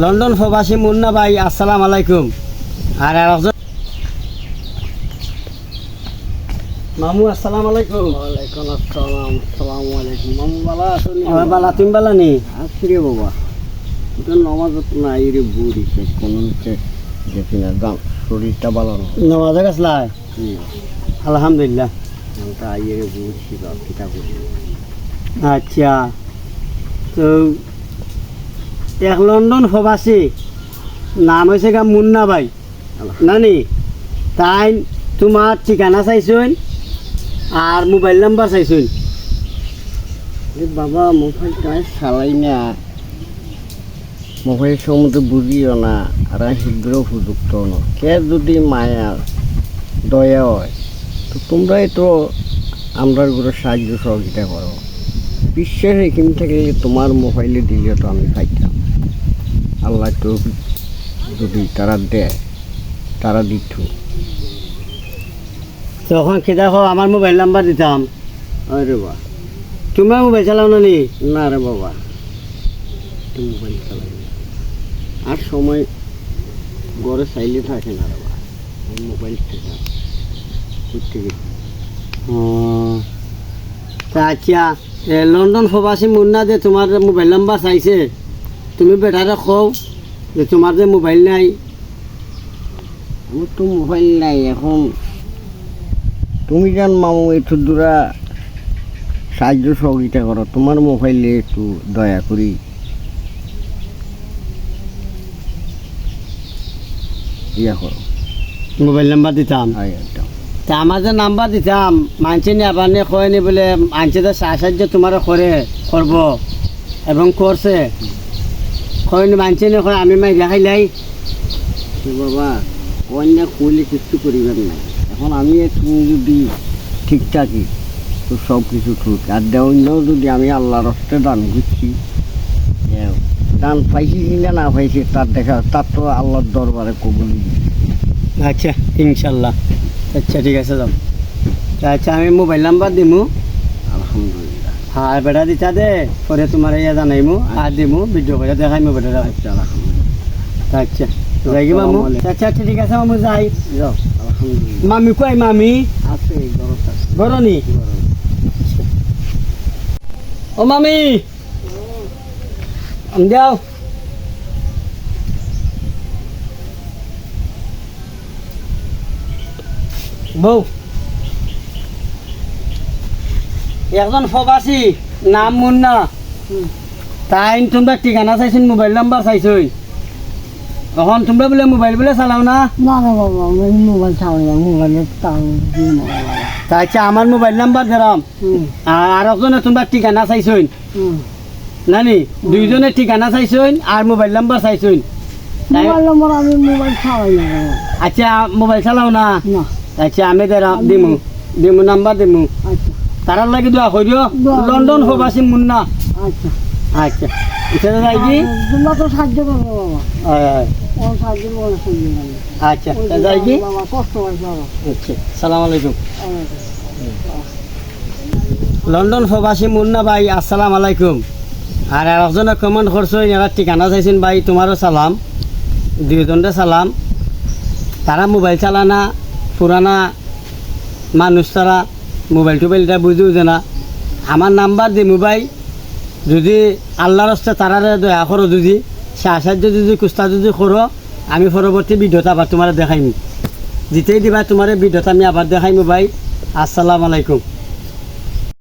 London প্রবাসী মুন্না ভাই আসসালামু আলাইকুম। আর একজন মামু আসসালামু আলাইকুম। ওয়ালাইকুম আসসালাম। আসসালামু আলাইকুম। মামু বালা আসুন। বালা তুমি বালা নি? আছি রে বাবা। এটা নামাজ না রে বুড়ি সে কোন দেখি না গান শরীরটা ভালো না। নামাজে গেছলা? আলহামদুলিল্লাহ। আমরা আইরে বুঝছি বা কিতা করি। আচ্ছা, তো এক লন্ডন প্রবাসী নাম হয়েছে গা মুন্না ভাই নানি, তাই তোমার ঠিকানা চাইছুন আর মোবাইল নাম্বার চাইছুন। বাবা মোবাইলটা চালাই না, মোবাইল সম্বন্ধে বুঝিও না আর শীঘ্র উপযুক্ত না। কে যদি মায়া দয়া হয় তো তোমরাই তো আমরা গুলো সাহায্য সহযোগিতা করো। বিশ্বের এখান থেকে তোমার মোবাইলে দিলে তো আমি পাইতাম। আল্লাহ তো যদি তারা দেয় তারা দিত। তখন কি দেখো আমার মোবাইল নাম্বার দিতাম। আরে বা তোমার মোবাইল চালাও না নি? না রে বাবা, মোবাইল চালাই না। আর সময় ঘরে চাইলে থাকে না রে বাবা, মোবাইল থেকে ঘুরতে গেছি। তা আচ্ছা, লন্ডন প্রবাসী মুন্না যে তোমার মোবাইল নাম্বার চাইছে, তুমি বেটারে কও যে তোমার যে মোবাইল নাই। আমার তো মোবাইল নাই এখন। তুমি জান মামু একটু দূরা সাহায্য সহযোগিতা করো, তোমার মোবাইলে একটু দয়া করি ইয়া করো। মোবাইল নাম্বার দিতাম। একদম তা আমার যে নাম্বার দিতাম মানছে নি, আবার নিয়ে কয়নি বলে মানছে যে সাহায্য তোমার করব এবং করছে। কয়নি মানছে নি, কয় আমি মাই দেখাইলাই। বাবা অন্য কইলে কিছু করিবেন না। এখন আমি তুমি যদি ঠিকঠাকই তো সব কিছু ঠিক। আর অন্যও যদি আমি আল্লাহর হস্তে দান করছি, দান পাইছি কিনা না পাইছি তার দেখা, তার তো আল্লাহর দরবারে কবুলি। আচ্ছা ইনশাল্লাহ। আচ্ছা ঠিক আছে যাও। আচ্ছা আমি মোবাইল নাম্বার দিমু। আলহামদুলিল্লাহ। হ্যাঁ বেটা দিতা দে, পরে তোমার ইয়া জানাইমু আর দিমু, ভিডিও করে দেখাইমু বেটা। আচ্ছা আলহামদুলিল্লাহ। আচ্ছা যাই কি মামু? আচ্ছা আচ্ছা ঠিক আছে মামু যাই। যাও আলহামদুলিল্লাহ। মামি কই? মামি আছে ঘরত আছে। গরনি? ও মামি যাও। বউ একজন প্রবাসী নাম মুন্না, তাই তোমরা ঠিকানা চাইছেন, মোবাইল নাম্বার চাইছই। এখন তোমরা বলে মোবাইল বলে চালাও না? না না বাবা আমি মোবাইল চালাই না, মোবাইলের তার তা আচ্ছা আমার মোবাইল নাম্বার ধরাম আর একজনে তোমরা ঠিকানা চাইছই নানি, দুইজনের ঠিকানা চাইছই আর মোবাইল নাম্বার চাইছই। মোবাইল নম্বর আমি মোবাইল চালাই না। আচ্ছা মোবাইল চালাও না? না। আচ্ছা আমি দিমু দিমু নাম্বার দিমু। আচ্ছা তারার লাগে দোয়া করিও। লন্ডন প্রবাসী মুন্না। আচ্ছা আচ্ছা এটা যাই কি? তোমরা তো সাহায্য করবে বাবা। কোন সাহায্য বলে শুনবি না। আচ্ছা যাই কি? বাবা কষ্ট হয় বাবা। আচ্ছা সালাম আলাইকুম। লন্ডন প্রবাসী মুন্না ভাই আসসালামু আলাইকুম। আর একজনে কমেন্ট করছো এনার ঠিকানা চাইছেন ভাই, তোমারও সালাম, দুইজনরে সালাম। তারা মোবাইল চালানা, পুরানা মানুষ, তারা মোবাইল টোবাইলটা বুঝে না। আমার নাম্বার দিমু ভাই, যদি আল্লাহর হস্তে তারারে দয়া করো, যদি সাহায্য যদি কুস্তা যদি করো, আমি পরবর্তী ভিডিওটা আবার তোমার দেখাইমু। যেতেই দিবা তোমার ভিডিওটা আমি আবার দেখাইমু ভাই। আসসালামু আলাইকুম।